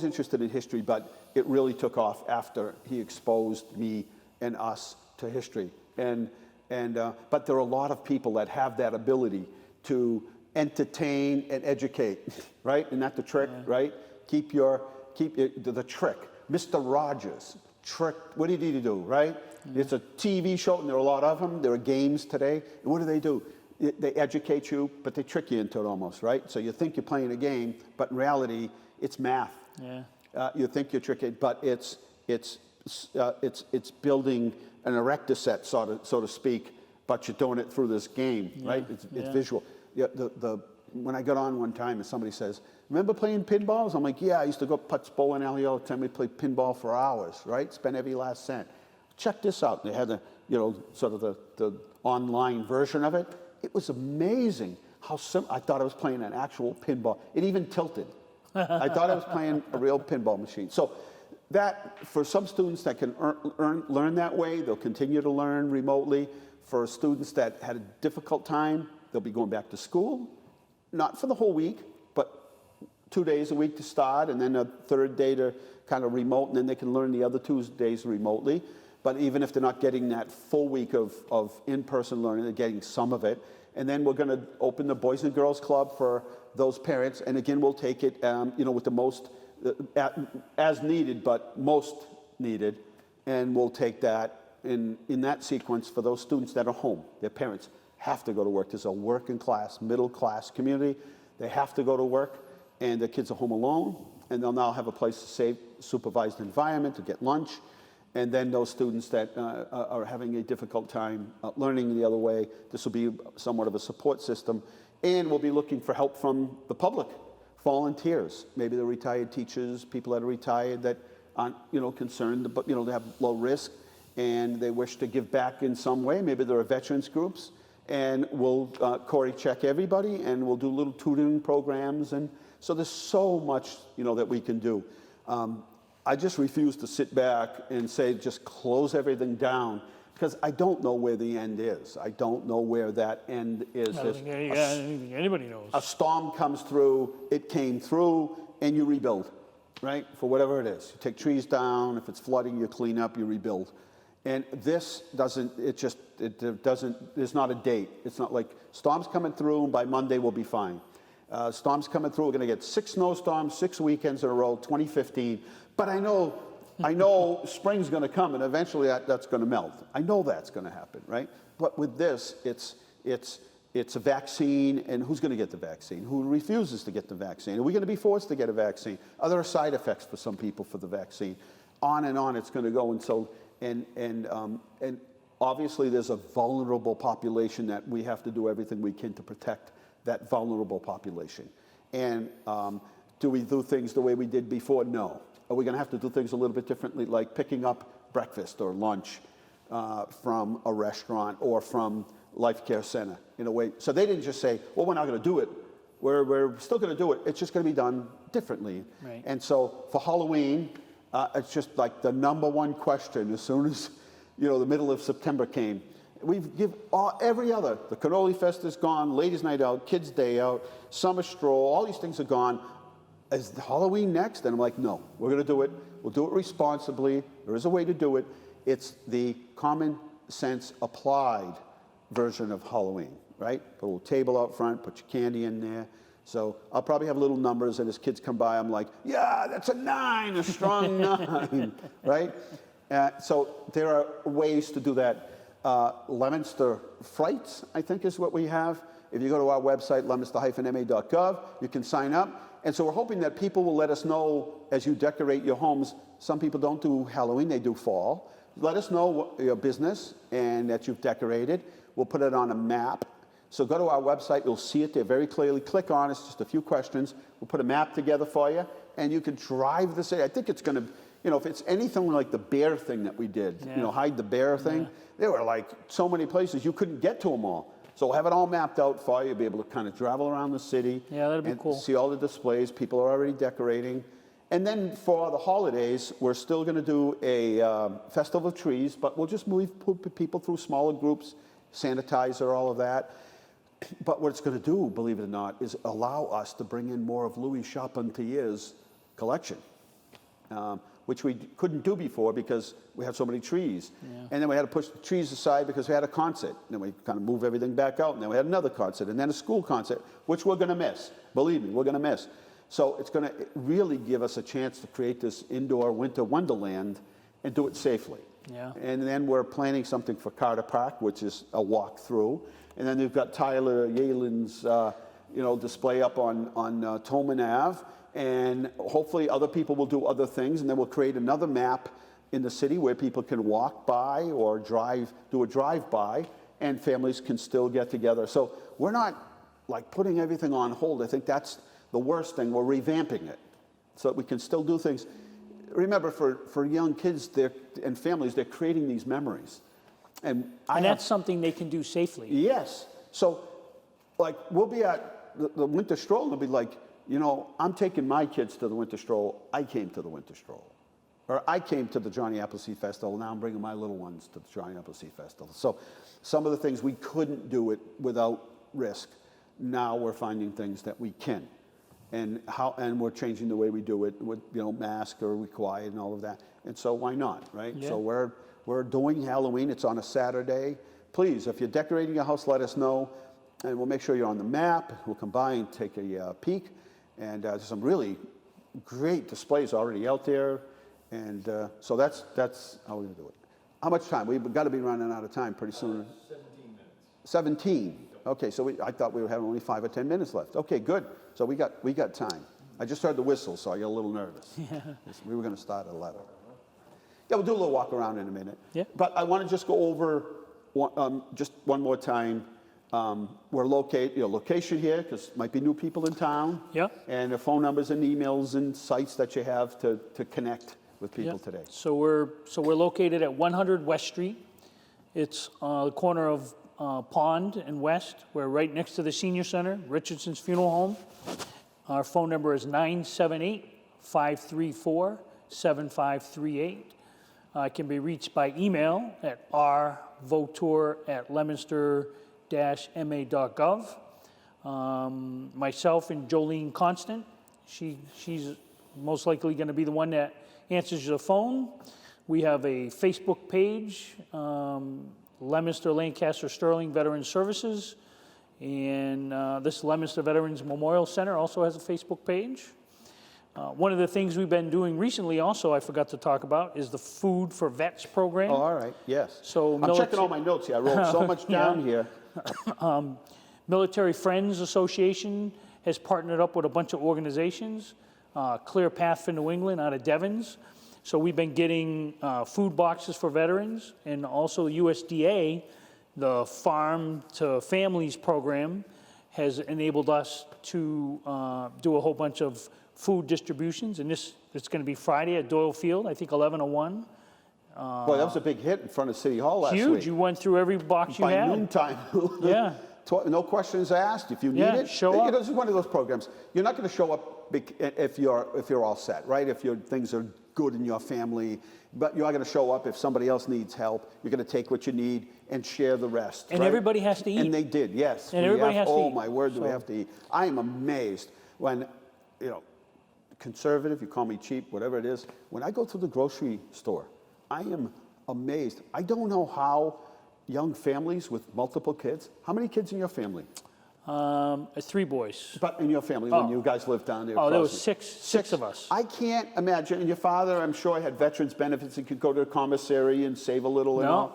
interested in history, but it really took off after he exposed me and us to history. But there are a lot of people that have that ability to entertain and educate, right? Isn't that the trick, right? Keep the trick. Mr. Rogers, trick, what did he do, right? It's a TV show, and there are a lot of them. There are games today. And what do? They educate you, but they trick you into it almost, right? So you think you're playing a game, but in reality, it's math. Yeah. You think you're tricking, but it's building an erector set, so to speak, but you're doing it through this game, right? It's visual. When I got on one time and somebody says, remember playing pinballs? I'm like, yeah, I used to go Putz bowling alley all the time. We'd play pinball for hours, right? Spend every last cent. Check this out. They had sort of the online version of it. It was amazing how simple. I thought I was playing an actual pinball. It even tilted. I thought I was playing a real pinball machine. So that, for some students that can learn that way, they'll continue to learn remotely. For students that had a difficult time, they'll be going back to school, not for the whole week, but 2 days a week to start, and then a third day to kind of remote, and then they can learn the other 2 days remotely. But even if they're not getting that full week of in-person learning, they're getting some of it. And then we're going to open the Boys and Girls Club for those parents, and again, we'll take it, with the most, as needed, but most needed, and we'll take that in that sequence for those students that are home. Their parents have to go to work. There's a working class, middle class community. They have to go to work, and their kids are home alone, and they'll now have a place to safe, supervised environment to get lunch. And then those students that are having a difficult time learning the other way, this will be somewhat of a support system. And we'll be looking for help from the public, volunteers, maybe the retired teachers, people that are retired that aren't, concerned, but, they have low risk and they wish to give back in some way. Maybe there are veterans groups, and we'll Corey check everybody, and we'll do little tutoring programs. And so there's so much, that we can do. I just refuse to sit back and say, just close everything down, because I don't know where the end is. I don't know where that end is. I don't think anybody knows. A storm comes through, it came through, and you rebuild, right? For whatever it is. You take trees down, if it's flooding, you clean up, you rebuild. And this doesn't, there's not a date. It's not like storm's coming through, and by Monday we'll be fine. Storm's coming through, we're gonna get 6 snowstorms, 6 weekends in a row, 2015. But I know spring's gonna come, and eventually that's gonna melt. I know that's gonna happen, right? But with this, it's a vaccine, and who's gonna get the vaccine? Who refuses to get the vaccine? Are we gonna be forced to get a vaccine? Are there side effects for some people for the vaccine? On and on it's gonna go, and so, and obviously there's a vulnerable population that we have to do everything we can to protect that vulnerable population. And do we do things the way we did before? No. Are we gonna have to do things a little bit differently, like picking up breakfast or lunch from a restaurant or from Life Care Center in a way? So they didn't just say, well, we're not gonna do it. We're still gonna do it. It's just gonna be done differently. Right. And so for Halloween, it's just like the #1 question as soon as, the middle of September came. We've give every other, the Cannoli Fest is gone, Ladies' Night Out, Kids' Day Out, Summer Stroll, all these things are gone. Is Halloween next? And I'm like, no, we're gonna do it. We'll do it responsibly. There is a way to do it. It's the common sense applied version of Halloween, right? Put a little table out front, put your candy in there. So I'll probably have little numbers, and as kids come by, I'm like, yeah, that's a 9, a strong 9, right? So there are ways to do that. Leominster Frights, I think, is what we have. If you go to our website, leominster-ma.gov, you can sign up. And so we're hoping that people will let us know as you decorate your homes. Some people don't do Halloween, they do fall. Let us know your business and that you've decorated. We'll put it on a map. So go to our website, you'll see it there very clearly. Click on it, it's just a few questions. We'll put a map together for you, and you can drive the city. I think it's gonna, if it's anything like the bear thing that we did, hide the bear thing, there were like so many places you couldn't get to them all. So we'll have it all mapped out for you. You'll be able to kind of travel around the city. Yeah, that'd be cool. See all the displays. People are already decorating. And then for the holidays, we're still going to do a festival of trees, but we'll just move people through smaller groups, sanitizer, all of that. But what it's going to do, believe it or not, is allow us to bring in more of Louis Charpentier's collection, which we couldn't do before because we had so many trees. Yeah. And then we had to push the trees aside because we had a concert. And then we kind of move everything back out, and then we had another concert, and then a school concert, which we're going to miss. Believe me, we're going to miss. So it's going to really give us a chance to create this indoor winter wonderland and do it safely. Yeah. And then we're planning something for Carter Park, which is a walk through. And then we've got Tyler Yalin's display up on Tolman Ave. And hopefully other people will do other things, and then we'll create another map in the city where people can walk by or do a drive-by, and families can still get together. So we're not like putting everything on hold. I think that's the worst thing. We're revamping it so that we can still do things. Remember, for young kids and families, they're creating these memories. And that's something they can do safely. Yes. So, like, we'll be at the winter stroll, and they'll be like, I'm taking my kids to the winter stroll. I came to the winter stroll. Or I came to the Johnny Appleseed Festival. Now I'm bringing my little ones to the Johnny Appleseed Festival. So some of the things we couldn't do it without risk. Now we're finding things that we can. And we're changing the way we do it with, mask or required and all of that. And so why not, right? Yeah. So we're doing Halloween. It's on a Saturday. Please, if you're decorating your house, let us know. And we'll make sure you're on the map. We'll come by and take a peek. And there's some really great displays already out there. And so that's how we're going to do it. How much time? We've got to be running out of time pretty soon. 17 minutes. 17. Okay, so I thought we were having only 5 or 10 minutes left. Okay, good. So we got time. I just heard the whistle, so I got a little nervous. Yeah. We were going to start at 11. Yeah, we'll do a little walk around in a minute. Yeah. But I want to just go over just one more time. We're location here, because might be new people in town. Yeah. And the phone numbers and emails and sites that you have to connect with people today. So we're located at 100 West Street. It's the corner of Pond and West. We're right next to the Senior Center, Richardson's Funeral Home. Our phone number is 978-534-9999. 888-848-7538. I can be reached by email at rvoutour@leominster-ma.gov. Myself and Jolene Constant, she's most likely going to be the one that answers the phone. We have a Facebook page, Leominster Lancaster Sterling Veterans Services, and this Leominster Veterans Memorial Center also has a Facebook page. One of the things we've been doing recently also, I forgot to talk about, is the Food for Vets program. Oh, all right, yes. So I'm checking all my notes here. I wrote so much down here. Military Friends Association has partnered up with a bunch of organizations, Clear Path for New England out of Devons. So we've been getting food boxes for veterans, and also USDA, the Farm to Families program, has enabled us to do a whole bunch of food distributions, and it's going to be Friday at Doyle Field, I think 11 to 1. Boy, that was a big hit in front of City Hall last week. Huge. You went through every box you had. By noontime. Yeah. No questions asked. If you need it, show up. This is one of those programs. You're not going to show up if you're all set, right? If your things are good in your family, but you are going to show up if somebody else needs help. You're going to take what you need and share the rest. And right? everybody has to eat. And they did, yes. And everybody has to eat. Oh my word, do we have to eat? I am amazed when, conservative, you call me cheap, whatever it is. When I go to the grocery store, I am amazed. I don't know how young families with multiple kids. How many kids in your family? 3 boys. But in your family, when you guys lived down there? Oh, there was six of us. I can't imagine. And your father, I'm sure, had veterans benefits and could go to the commissary and save a little. No,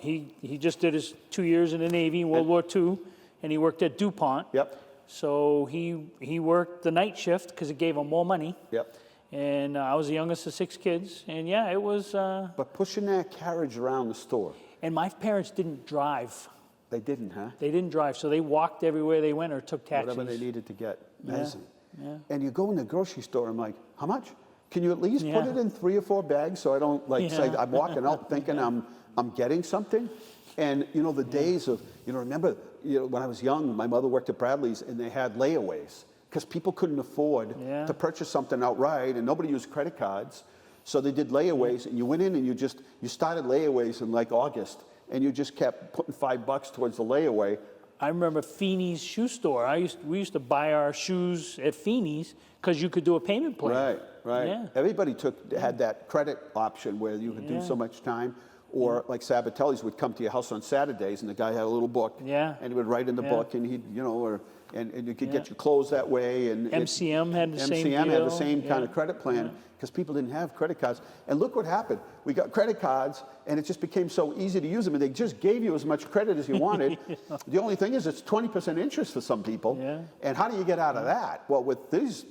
he just did his 2 years in the Navy in World War II, and he worked at DuPont. Yep. So he worked the night shift because it gave him more money. Yep. And I was the youngest of 6 kids, and yeah, it was. But pushing that carriage around the store. And my parents didn't drive. They didn't, huh? They didn't drive, so they walked everywhere they went or took taxis. Whatever they needed to get. Amazing. Yeah. And you go in the grocery store, I'm like, how much? Can you at least put it in 3 or 4 bags so I don't say I'm walking out thinking I'm getting something? And the days of, remember, when I was young, my mother worked at Bradley's and they had layaways because people couldn't afford to purchase something outright and nobody used credit cards. So they did layaways and you went in and you started layaways in like August and you just kept putting $5 towards the layaway. I remember Feeney's shoe store. We used to buy our shoes at Feeney's because you could do a payment plan. Right. Yeah. Everybody had that credit option where you could do so much time. Or like Sabatelli's would come to your house on Saturdays and the guy had a little book. Yeah. And he would write in the book and he'd, and you could get your clothes that way. And MCM had the same deal. MCM had the same kind of credit plan because people didn't have credit cards. And look what happened. We got credit cards and it just became so easy to use them and they just gave you as much credit as you wanted. The only thing is it's 20% interest for some people. Yeah. And how do you get out of that? Well, with these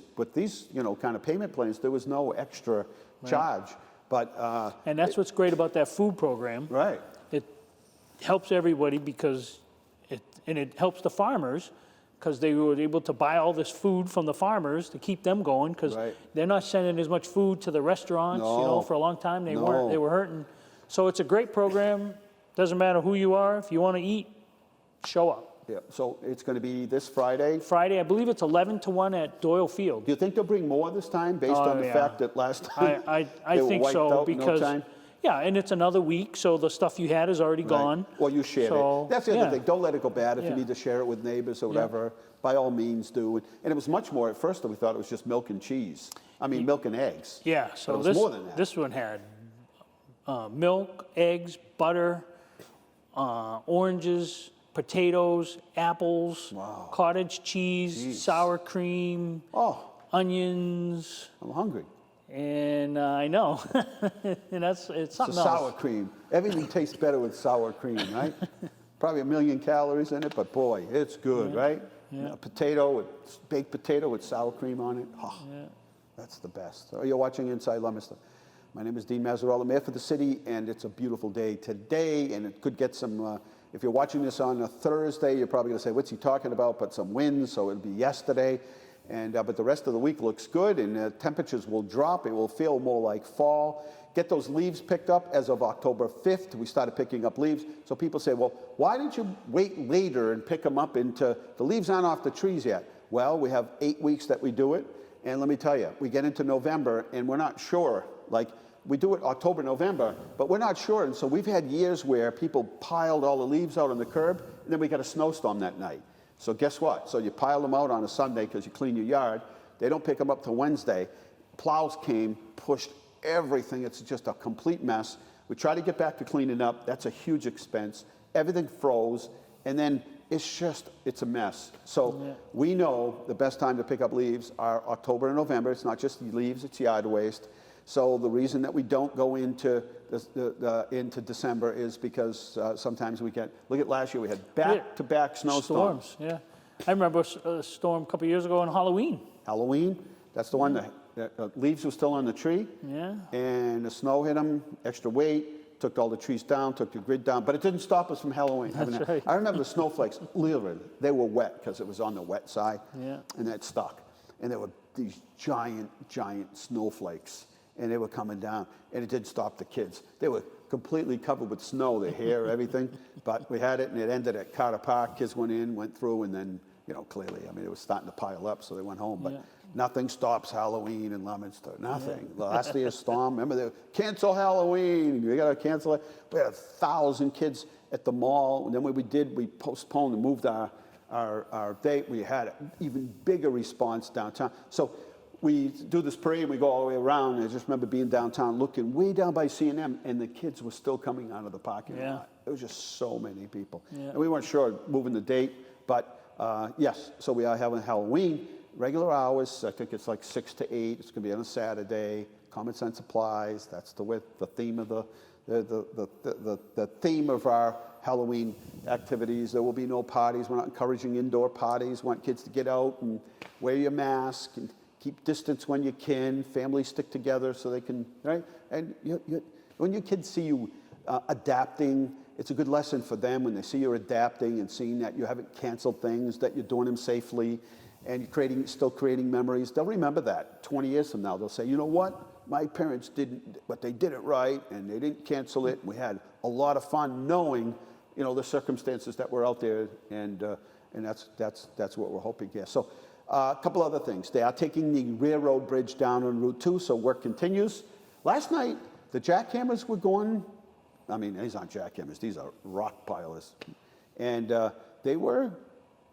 kind of payment plans, there was no extra charge. But and that's what's great about that food program. Right. It helps everybody because it helps the farmers because they were able to buy all this food from the farmers to keep them going because they're not sending as much food to the restaurants. For a long time they were hurting. So it's a great program. Doesn't matter who you are. If you want to eat, show up. Yeah. So it's going to be this Friday. Friday, I believe it's 11 to 1 at Doyle Field. Do you think they'll bring more this time based on the fact that last time I they were think wiped so out in no because time? yeah, and it's another week, so the stuff you had is already gone. Well, you shared it. That's the other thing. Don't let it go bad. If you need to share it with neighbors or whatever, by all means do. And it was much more. At first, we thought it was just milk and cheese. I mean, milk and eggs. Yeah, so but it was more than that. This one had milk, eggs, butter, oranges, potatoes, apples, cottage cheese, sour cream, onions. I'm hungry. And I know, and it's something it's else. Sour cream. Everything tastes better with sour cream, right? Probably 1 million calories in it, but boy, it's good, right? A baked potato with sour cream on it. Oh, that's the best. So you're watching Inside Leominster. My name is Dean Mazzarella, Mayor for the city, and it's a beautiful day today, and it could get some, if you're watching this on a Thursday, you're probably going to say, what's he talking about? But some winds, so it'll be yesterday. And, but the rest of the week looks good, and temperatures will drop. It will feel more like fall. Get those leaves picked up as of October 5th. We started picking up leaves. So people say, well, why didn't you wait later and pick them up into, the leaves aren't off the trees yet. Well, we have 8 weeks that we do it. And let me tell you, we get into November and we're not sure. Like, we do it October, November, but we're not sure. And so we've had years where people piled all the leaves out on the curb, and then we got a snowstorm that night. So guess what? So you pile them out on a Sunday because you clean your yard. They don't pick them up till Wednesday. Plows came, pushed everything. It's just a complete mess. We try to get back to cleaning up. That's a huge expense. Everything froze, and then it's a mess. So we know the best time to pick up leaves are October and November. It's not just leaves, it's yard waste. So the reason that we don't go into into December is because sometimes we get, look at last year, we had back-to-back snowstorms. Yeah. I remember a storm a couple of years ago on Halloween. Halloween, that's the one that leaves were still on the tree. Yeah. And the snow hit them, extra weight, took all the trees down, took the grid down, but it didn't stop us from Halloween. That's right. I remember the snowflakes, literally, they were wet because it was on the wet side. Yeah. And that stuck. And there were these giant, giant snowflakes. And they were coming down, and it didn't stop the kids. They were completely covered with snow, their hair, everything. But we had it, and it ended at Carter Park. Kids went in, went through, and then, clearly, I mean, it was starting to pile up, so they went home. But nothing stops Halloween in Leominster. Nothing. The last year's storm, remember, they cancel Halloween. We got to cancel it. We had 1,000 kids at the mall. And then what we did, we postponed and moved our date. We had an even bigger response downtown. So we do this parade, and we go all the way around, and I just remember being downtown, looking way down by C&M, and the kids were still coming out of the parking lot. There was just so many people. And we weren't sure moving the date, but yes, so we are having Halloween, regular hours. I think it's like 6 to 8. It's going to be on a Saturday. Common Sense applies. That's the theme of the theme of our Halloween activities. There will be no parties. We're not encouraging indoor parties. We want kids to get out and wear your mask and keep distance when you can. Families stick together so they can, right? And when your kids see you adapting, it's a good lesson for them when they see you're adapting and seeing that you haven't canceled things, that you're doing them safely, and you're still creating memories. They'll remember that 20 years from now. They'll say, you know what? My parents didn't, but they did it right, and they didn't cancel it. We had a lot of fun knowing, the circumstances that were out there, and that's what we're hoping here. So. A couple other things. They are taking the railroad bridge down on Route 2, so work continues. Last night, the jackhammers were going, I mean, these aren't jackhammers, these are rock pilers. And they were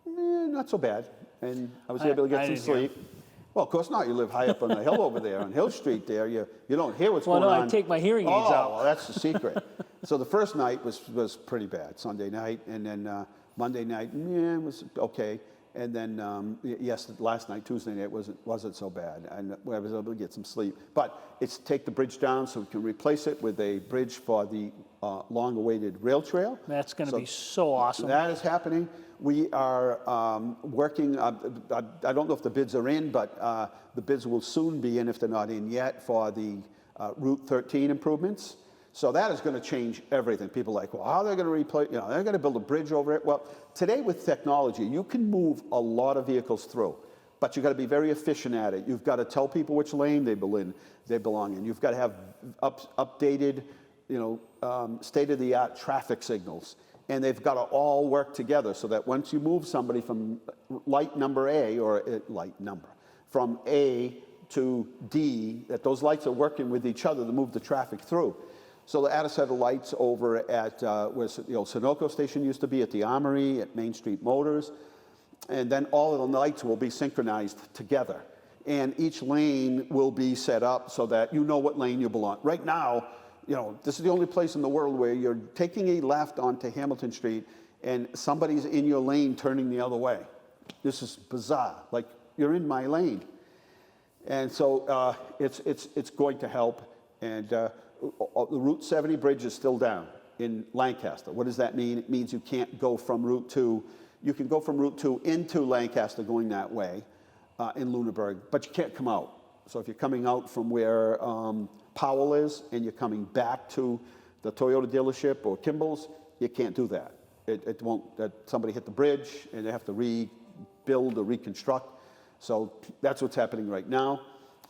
not so bad. And I was able to get some sleep. Well, of course not. You live high up on the hill over there on Hill Street there. You don't hear what's going on. Well, no, I take my hearing aids out. Well, that's the secret. So the first night was pretty bad, Sunday night. And then Monday night, it was okay. And then, last night, Tuesday night, wasn't so bad. And I was able to get some sleep. But it's take the bridge down so we can replace it with a bridge for the long-awaited rail trail. That's going to be so awesome. That is happening. We are working, I don't know if the bids are in, but the bids will soon be in, if they're not in yet, for the Route 13 improvements. So that is going to change everything. People are like, well, how are they going to replace, they're going to build a bridge over it. Well, today with technology, you can move a lot of vehicles through, but you've got to be very efficient at it. You've got to tell people which lane they belong in. You've got to have updated, state-of-the-art traffic signals. And they've got to all work together so that once you move somebody from light number A, from A to D, that those lights are working with each other to move the traffic through. So they add a set of lights over at where the old Sunoco station used to be, at the Armory, at Main Street Motors. And then all of the lights will be synchronized together. And each lane will be set up so that you know what lane you belong. Right now, this is the only place in the world where you're taking a left onto Hamilton Street and somebody's in your lane turning the other way. This is bizarre. Like, you're in my lane. And so it's going to help. And the Route 70 bridge is still down in Lancaster. What does that mean? It means you can't go from Route 2. You can go from Route 2 into Lancaster going that way in Lunenburg, but you can't come out. So if you're coming out from where Powell is and you're coming back to the Toyota dealership or Kimball's, you can't do that. It won't, somebody hit the bridge and they have to rebuild or reconstruct. So that's what's happening right now.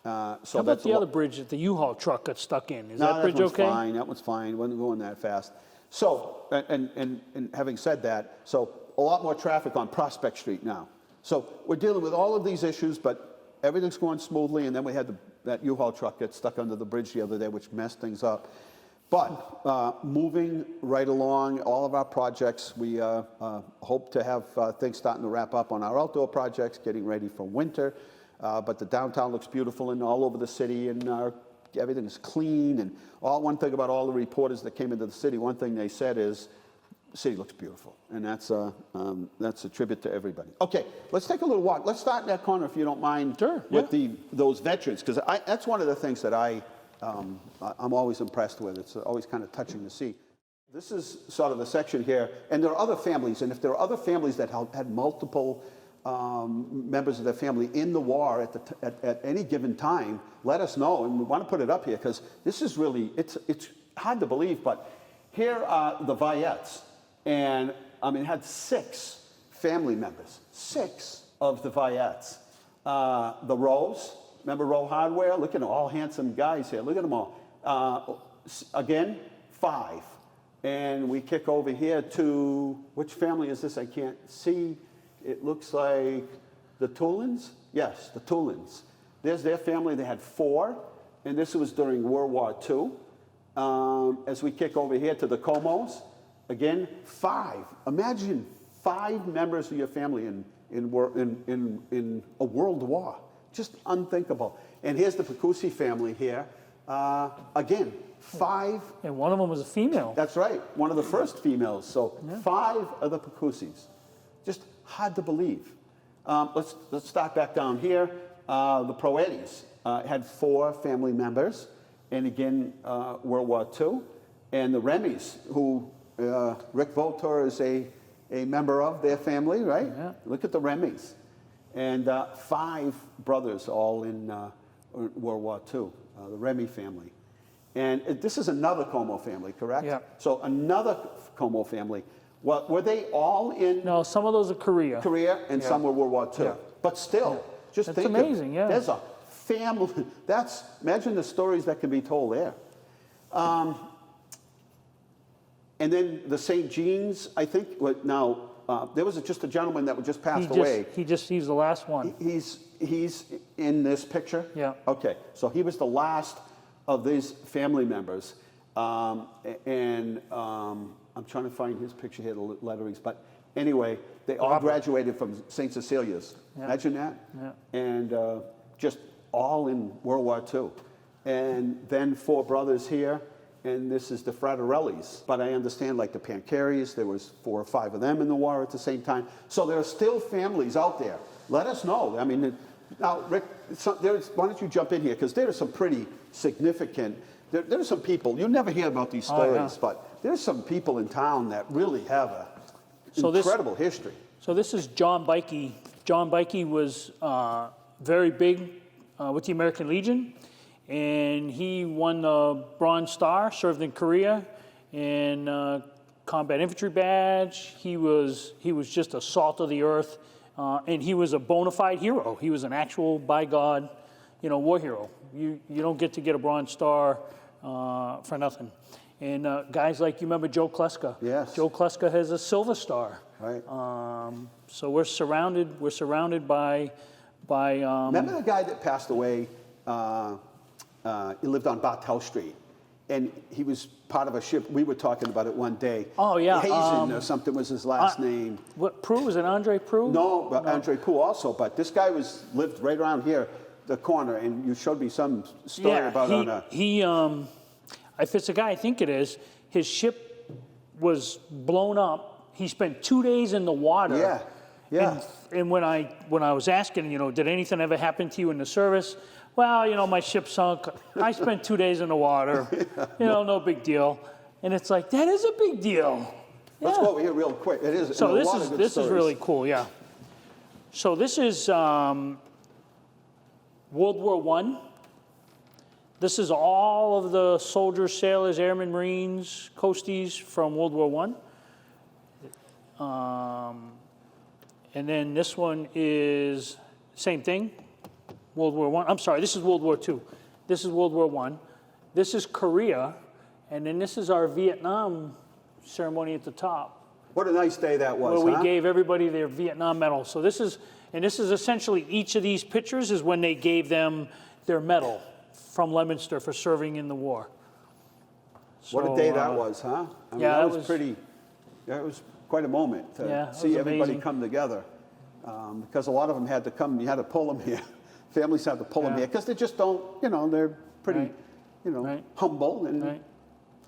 How about the other bridge that the U-Haul truck got stuck in? Is that bridge okay? Fine. That one's fine. It wasn't going that fast. So, and having said that, so a lot more traffic on Prospect Street now. So we're dealing with all of these issues, but everything's going smoothly, and then we had that U-Haul truck get stuck under the bridge the other day, which messed things up. But moving right along, all of our projects, we hope to have things starting to wrap up on our outdoor projects, getting ready for winter. But the downtown looks beautiful and all over the city, and everything is clean. And one thing about all the reporters that came into the city, one thing they said is, the city looks beautiful, and that's a tribute to everybody. Okay, let's take a little walk. Let's start in that corner, if you don't mind, Sure, with those veterans, because that's one of the things that I'm always impressed with. It's always kind of touching to see. This is sort of the section here, and there are other families, and if there are other families that had multiple members of their family in the war at any given time, let us know, and we want to put it up here, because this is really, it's hard to believe, but here are the Viettes, and I mean, it had 6 family members, 6 of the Viettes. The Rows, remember Rowe Hardware? Look at them, all handsome guys here. Look at them all. Again, 5. And we kick over here to, which family is this? I can't see. It looks like the Tulins? Yes, the Tulins. There's their family. They had 4, and this was during World War II. As we kick over here to the Comos, again, 5. Imagine 5 members of your family in a world war. Just unthinkable. And here's the Picucci family here. Again, 5. And one of them was a female. That's right, one of the first females. So 5 of the Picuccis. Just hard to believe. Let's start back down here. The Proettis had 4 family members, and again, World War II. And the Remys, who Rick Voutour is a member of their family, right? Yeah. Look at the Remys. And 5 brothers all in World War II, the Remy family. And this is another Como family, correct? Yeah. So another Como family. Well, were they all in No, some of those are Korea. Korea, and some were World War II? Yeah. But still, just That's think amazing, yeah. There's a family. Imagine the stories that can be told there. And then the St. Jean's, I think, there was just a gentleman that just passed away. He's the last one. He's in this picture? Yeah. Okay, so he was the last of these family members. I'm trying to find his picture here, the letterings. But anyway, they all graduated from St. Cecilia's. Yeah. Imagine that? Yeah. And just all in World War II. And then 4 brothers here. And this is the Fraterellis. But I understand, like the Pancaries, there was 4 or 5 of them in the war at the same time. So there are still families out there. Let us know. I mean, now, Rick, why don't you jump in here? Because there are some pretty significant, there are some people, you never hear about these stories, but there's some people in town that really have an incredible history. So this is John Bikey. John Bikey was very big with the American Legion. And he won the Bronze Star, served in Korea, and combat infantry badge. He was just a salt of the earth, and he was a bona fide hero. He was an actual, by God, war hero. You don't get a Bronze Star for nothing. And guys like, you remember Joe Kleska? Yes. Joe Kleska has a Silver Star. Right. So we're surrounded by. Remember the guy that passed away? He lived on Bartel Street, and he was part of a ship. We were talking about it one day. Oh, yeah. Hazen or something was his last name. What, Prue? Was it Andre Prue? No, but Andre Prue also. But this guy lived right around here, the corner, and you showed me some story about if it's a guy I think it is, his ship was blown up. He spent 2 days in the water. Yeah, yeah. And when I was asking, did anything ever happen to you in the service? Well, my ship sunk. I spent 2 days in the water. No big deal. And it's like, that is a big deal. Let's go over here real quick. It is. So this is really cool, yeah. So this is World War I. This is all of the soldiers, sailors, airmen, Marines, coasties from World War I. And then this one is same thing. World War I. I'm sorry, this is World War II. This is World War I. This is Korea. And then this is our Vietnam ceremony at the top. What a nice day that was, where huh? we gave everybody their Vietnam medal. So this is essentially each of these pictures is when they gave them their medal from Leominster for serving in the war. What a So, day that was, huh? I mean, yeah, that it was was pretty, that was quite a moment to Yeah, it see was everybody amazing. come together. Because a lot of them had to come, you had to pull them here. Families had to pull them Yeah. here because they just don't, you know, they're pretty, Right. you know, Right. humble. And, Right.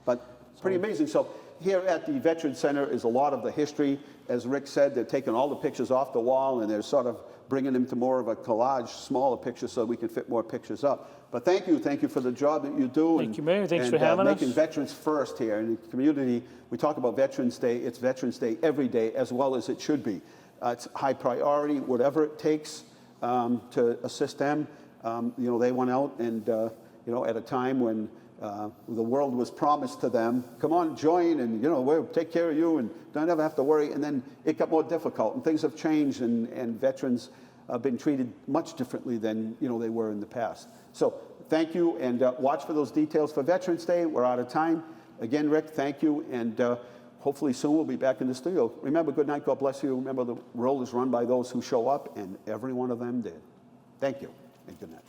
But pretty amazing. So here at the Veterans Center is a lot of the history. As Rick said, they're taking all the pictures off the wall and they're sort of bringing them to more of a collage, smaller pictures so we can fit more pictures up. But thank you for the job that you do. Thank you, Mayor. Thanks for having us. Making veterans first here in the community. We talk about Veterans Day. It's Veterans Day every day, as well as it should be. It's high priority, whatever it takes to assist them. You know, they went out and, you know, at a time when the world was promised to them, come on, join, and, you know, we'll take care of you and don't ever have to worry. And then it got more difficult, and things have changed, and veterans have been treated much differently than, you know, they were in the past. So thank you, and watch for those details for Veterans Day. We're out of time. Again, Rick, thank you, and hopefully soon we'll be back in the studio. Remember, good night, God bless you. Remember, the world is run by those who show up, and every one of them did. Thank you, and good night.